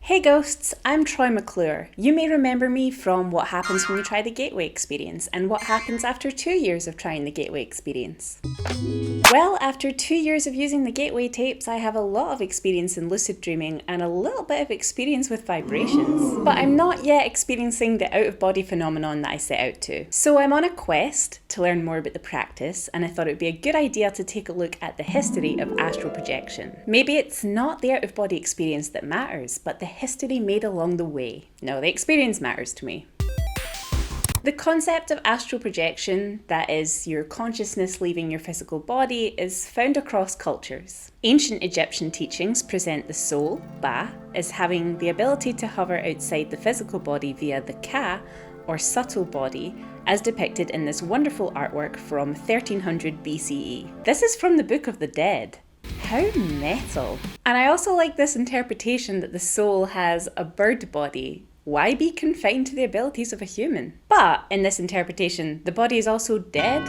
Hey ghosts, I'm Troy McClure. You may remember me from What Happens When You Try the Gateway Experience and what happens after 2 years of trying the Gateway Experience. Well, after 2 years of using the Gateway tapes, I have a lot of experience in lucid dreaming and a little bit of experience with vibrations. But I'm not yet experiencing the out-of-body phenomenon that I set out to. So I'm on a quest to learn more about the practice, and I thought it would be a good idea to take a look at the history of astral projection. Maybe it's not the out-of-body experience that matters, but the history made along the way. No, the experience matters to me. The concept of astral projection, that is, your consciousness leaving your physical body, is found across cultures. Ancient Egyptian teachings present the soul, Ba, as having the ability to hover outside the physical body via the Ka, or subtle body, as depicted in this wonderful artwork from 1300 BCE. This is from the Book of the Dead. How metal. And I also like this interpretation that the soul has a bird body. Why be confined to the abilities of a human? But in this interpretation, the body is also dead,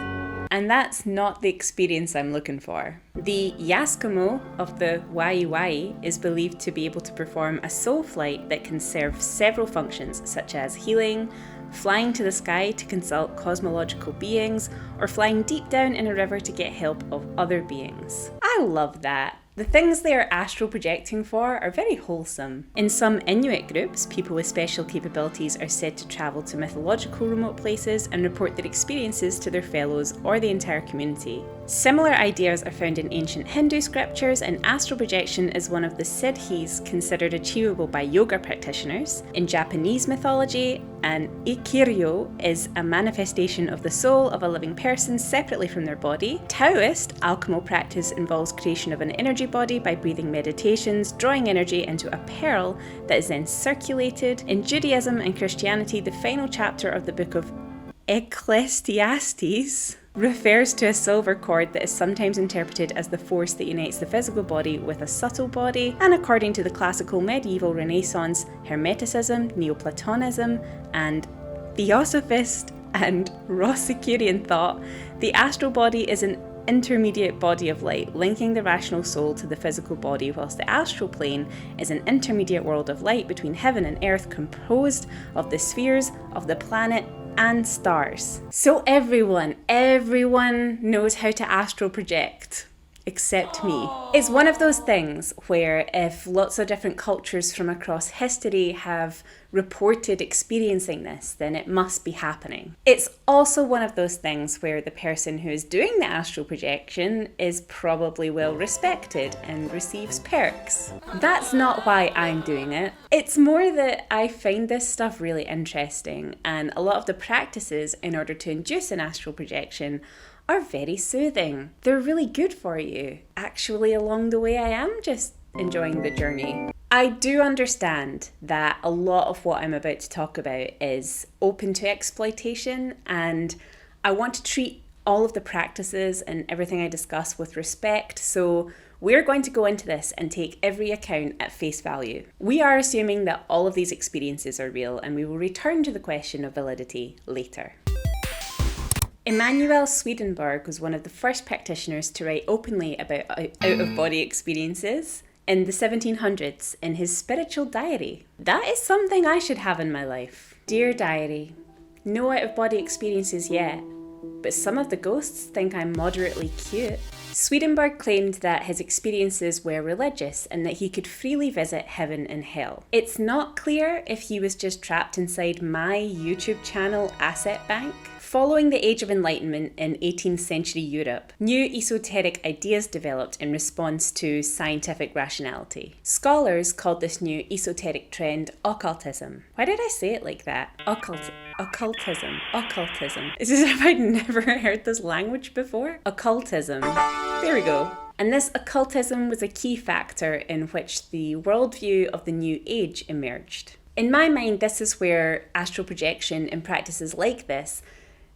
and that's not the experience I'm looking for. The Yaskamo of the Wai is believed to be able to perform a soul flight that can serve several functions, such as healing, flying to the sky to consult cosmological beings, or flying deep down in a river to get help of other beings. I love that. The things they are astral projecting for are very wholesome. In some Inuit groups, people with special capabilities are said to travel to mythological remote places and report their experiences to their fellows or the entire community. Similar ideas are found in ancient Hindu scriptures, and astral projection is one of the siddhis considered achievable by yoga practitioners. In Japanese mythology, an ikiryo is a manifestation of the soul of a living person separately from their body. Taoist alchemical practice involves creation of an energy body by breathing meditations, drawing energy into a pearl that is then circulated. In Judaism and Christianity, the final chapter of the book of Ecclesiastes refers to a silver cord that is sometimes interpreted as the force that unites the physical body with a subtle body, and according to the classical, medieval, Renaissance, Hermeticism, Neoplatonism, and Theosophist and Rosicrucian thought, the astral body is an intermediate body of light, linking the rational soul to the physical body, whilst the astral plane is an intermediate world of light between heaven and earth, composed of the spheres of the planet and stars. So everyone knows how to astral project, except me. It's one of those things where if lots of different cultures from across history have reported experiencing this, then it must be happening. It's also one of those things where the person who is doing the astral projection is probably well respected and receives perks. That's not why I'm doing it. It's more that I find this stuff really interesting, and a lot of the practices in order to induce an astral projection are very soothing. They're really good for you. Actually, along the way, I am just enjoying the journey. I do understand that a lot of what I'm about to talk about is open to exploitation, and I want to treat all of the practices and everything I discuss with respect, so we're going to go into this and take every account at face value. We are assuming that all of these experiences are real, and we will return to the question of validity later. Emanuel Swedenborg was one of the first practitioners to write openly about out-of-body experiences in the 1700s in his spiritual diary. That is something I should have in my life. Dear diary, no out-of-body experiences yet, but some of the ghosts think I'm moderately cute. Swedenborg claimed that his experiences were religious and that he could freely visit heaven and hell. It's not clear if he was just trapped inside my YouTube channel Asset Bank. Following the Age of Enlightenment in 18th century Europe, new esoteric ideas developed in response to scientific rationality. Scholars called this new esoteric trend occultism. Why did I say it like that? Occultism. It's as if I'd never heard this language before. Occultism. There we go. And this occultism was a key factor in which the worldview of the New Age emerged. In my mind, this is where astral projection and practices like this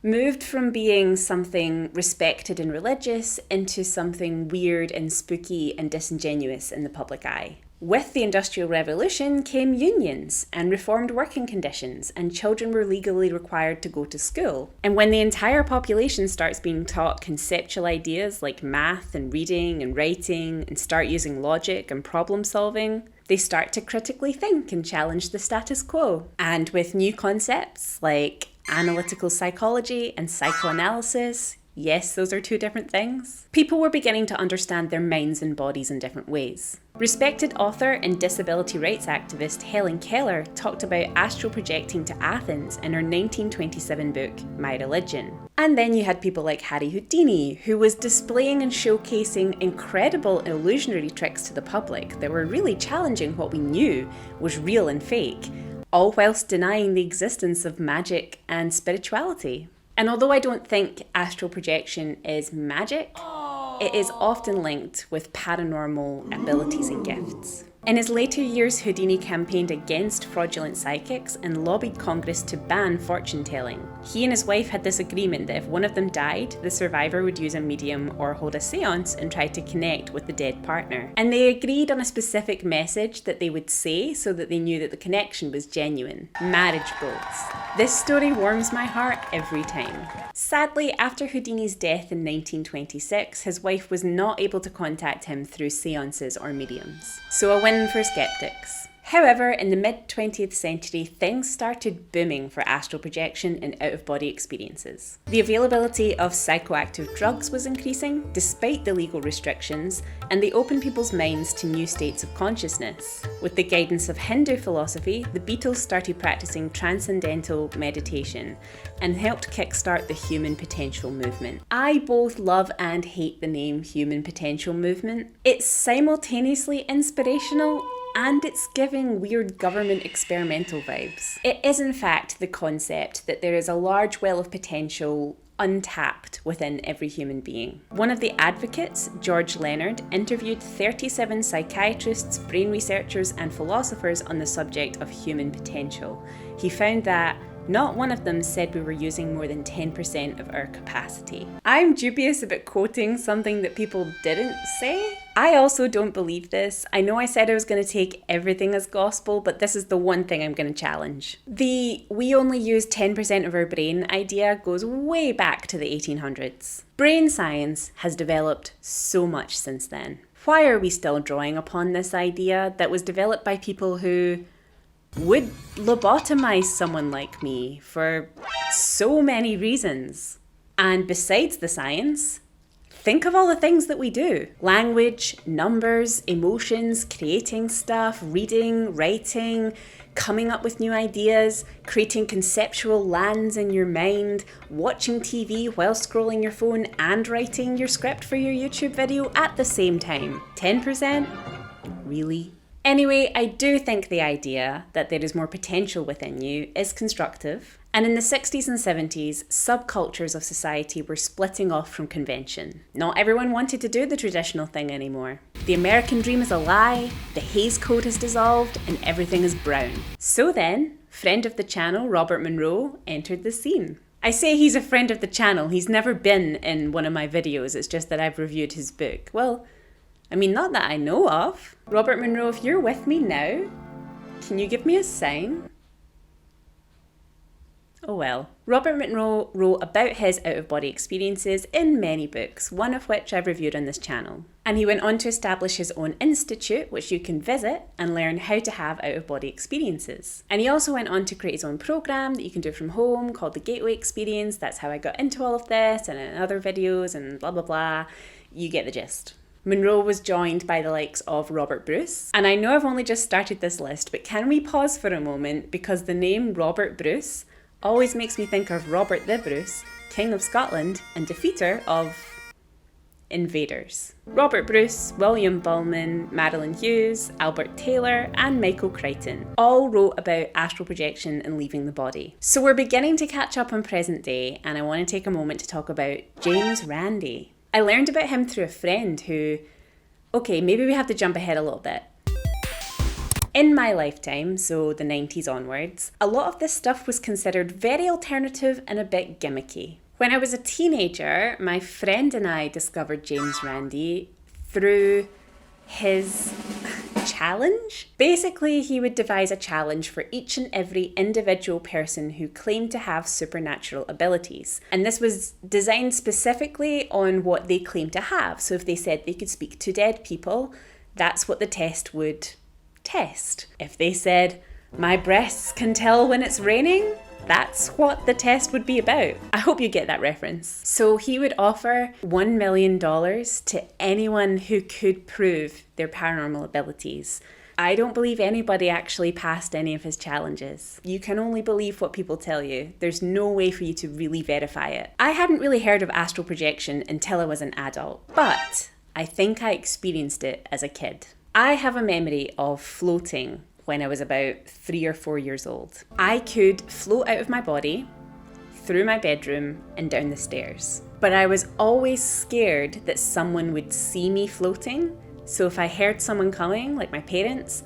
moved from being something respected and religious into something weird and spooky and disingenuous in the public eye. With the Industrial Revolution came unions and reformed working conditions, and children were legally required to go to school. And when the entire population starts being taught conceptual ideas like math and reading and writing and start using logic and problem solving, They start to critically think and challenge the status quo. And with new concepts like analytical psychology and psychoanalysis, yes, those are two different things, people were beginning to understand their minds and bodies in different ways. Respected author and disability rights activist Helen Keller talked about astral projecting to Athens in her 1927 book, My Religion. And then you had people like Harry Houdini, who was displaying and showcasing incredible illusionary tricks to the public that were really challenging what we knew was real and fake, all whilst denying the existence of magic and spirituality. And although I don't think astral projection is magic, it is often linked with paranormal abilities and gifts. In his later years, Houdini campaigned against fraudulent psychics and lobbied Congress to ban fortune-telling. He and his wife had this agreement that if one of them died, the survivor would use a medium or hold a seance and try to connect with the dead partner. And they agreed on a specific message that they would say so that they knew that the connection was genuine. Marriage bolts. This story warms my heart every time. Sadly, after Houdini's death in 1926, his wife was not able to contact him through seances or mediums. So a win for skeptics. However, in the mid-20th century, things started booming for astral projection and out-of-body experiences. The availability of psychoactive drugs was increasing, despite the legal restrictions, and they opened people's minds to new states of consciousness. With the guidance of Hindu philosophy, the Beatles started practicing transcendental meditation and helped kickstart the human potential movement. I both love and hate the name human potential movement. It's simultaneously inspirational and it's giving weird government experimental vibes. It is in fact the concept that there is a large well of potential untapped within every human being. One of the advocates, George Leonard, interviewed 37 psychiatrists, brain researchers and philosophers on the subject of human potential. He found that not one of them said we were using more than 10% of our capacity. I'm dubious about quoting something that people didn't say. I also don't believe this. I know I said I was going to take everything as gospel, but this is the one thing I'm going to challenge. The we only use 10% of our brain idea goes way back to the 1800s. Brain science has developed so much since then. Why are we still drawing upon this idea that was developed by people who would lobotomize someone like me for so many reasons? And besides the science, think of all the things that we do. Language, numbers, emotions, creating stuff, reading, writing, coming up with new ideas, creating conceptual lands in your mind, watching TV while scrolling your phone and writing your script for your YouTube video at the same time. 10%? Really? Anyway, I do think the idea that there is more potential within you is constructive. And in the 60s and 70s, subcultures of society were splitting off from convention. Not everyone wanted to do the traditional thing anymore. The American dream is a lie, the Hays Code has dissolved, and everything is brown. So then, friend of the channel Robert Monroe entered the scene. I say he's a friend of the channel, he's never been in one of my videos, it's just that I've reviewed his book. Well, I mean, not that I know of. Robert Monroe, if you're with me now, can you give me a sign? Oh well. Robert Monroe wrote about his out-of-body experiences in many books, one of which I've reviewed on this channel. And he went on to establish his own institute, which you can visit and learn how to have out-of-body experiences. And he also went on to create his own program that you can do from home called the Gateway Experience. That's how I got into all of this, and in other videos and blah blah blah. You get the gist. Monroe was joined by the likes of Robert Bruce. And I know I've only just started this list, but can we pause for a moment, because the name Robert Bruce always makes me think of Robert the Bruce, King of Scotland and defeater of invaders. Robert Bruce, William Bullman, Marilyn Hughes, Albert Taylor and Michael Crichton all wrote about astral projection and leaving the body. So we're beginning to catch up on present day, and I want to take a moment to talk about James Randi. I learned about him through a friend who, okay, maybe we have to jump ahead a little bit. In my lifetime, so the 90s onwards, a lot of this stuff was considered very alternative and a bit gimmicky. When I was a teenager, my friend and I discovered James Randi through his challenge. Basically, he would devise a challenge for each and every individual person who claimed to have supernatural abilities. And this was designed specifically on what they claimed to have. So if they said they could speak to dead people, that's what the test would test. If they said, "My breasts can tell when it's raining," that's what the test would be about. I hope you get that reference. So he would offer $1 million to anyone who could prove their paranormal abilities. I don't believe anybody actually passed any of his challenges. You can only believe what people tell you. There's no way for you to really verify it. I hadn't really heard of astral projection until I was an adult, but I think I experienced it as a kid. I have a memory of floating when I was about 3 or 4 years old. I could float out of my body, through my bedroom, and down the stairs. But I was always scared that someone would see me floating, so if I heard someone coming, like my parents,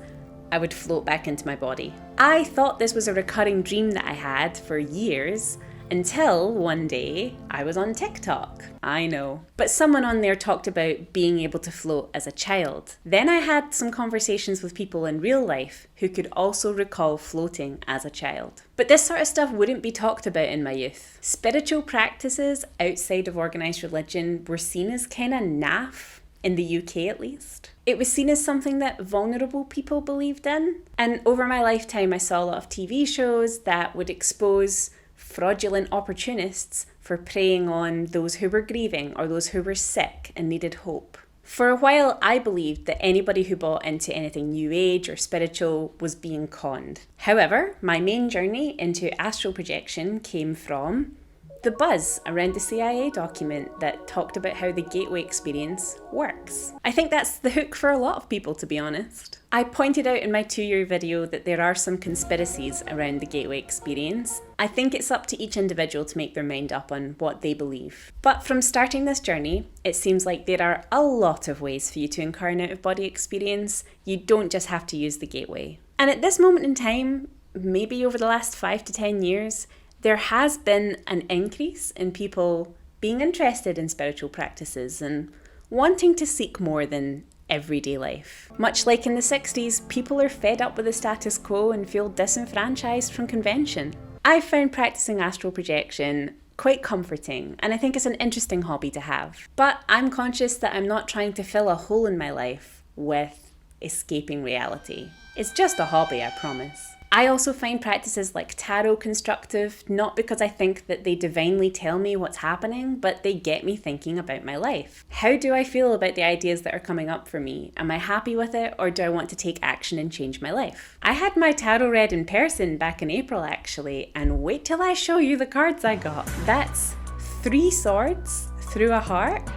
I would float back into my body. I thought this was a recurring dream that I had for years, until one day I was on TikTok. I know. But someone on there talked about being able to float as a child. Then I had some conversations with people in real life who could also recall floating as a child. But this sort of stuff wouldn't be talked about in my youth. Spiritual practices outside of organised religion were seen as kind of naff, in the UK at least. It was seen as something that vulnerable people believed in. And over my lifetime I saw a lot of TV shows that would expose fraudulent opportunists for preying on those who were grieving or those who were sick and needed hope. For a while, I believed that anybody who bought into anything New Age or spiritual was being conned. However, my main journey into astral projection came from the buzz around the CIA document that talked about how the gateway experience works. I think that's the hook for a lot of people, to be honest. I pointed out in my 2-year video that there are some conspiracies around the gateway experience. I think it's up to each individual to make their mind up on what they believe. But from starting this journey, it seems like there are a lot of ways for you to incur an out-of-body experience. You don't just have to use the gateway. And at this moment in time, maybe over the last 5 to 10 years, there has been an increase in people being interested in spiritual practices and wanting to seek more than everyday life. Much like in the 60s, people are fed up with the status quo and feel disenfranchised from convention. I found practicing astral projection quite comforting, and I think it's an interesting hobby to have. But I'm conscious that I'm not trying to fill a hole in my life with escaping reality. It's just a hobby, I promise. I also find practices like tarot constructive, not because I think that they divinely tell me what's happening, but they get me thinking about my life. How do I feel about the ideas that are coming up for me? Am I happy with it, or do I want to take action and change my life? I had my tarot read in person back in April actually, and wait till I show you the cards I got. That's 3 swords through a heart,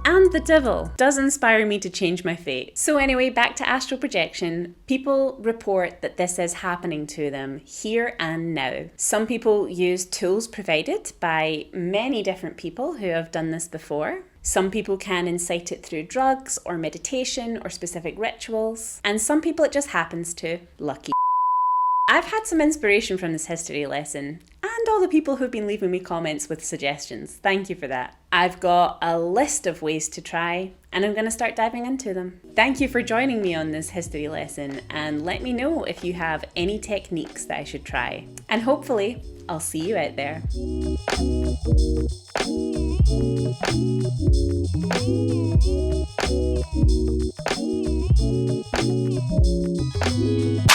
and the devil. Does inspire me to change my fate. So anyway, back to astral projection. People report that this is happening to them here and now. Some people use tools provided by many different people who have done this before. Some people can incite it through drugs or meditation or specific rituals. And some people it just happens to. Lucky. I've had some inspiration from this history lesson and all the people who've been leaving me comments with suggestions. Thank you for that. I've got a list of ways to try and I'm going to start diving into them. Thank you for joining me on this history lesson and let me know if you have any techniques that I should try. And hopefully I'll see you out there.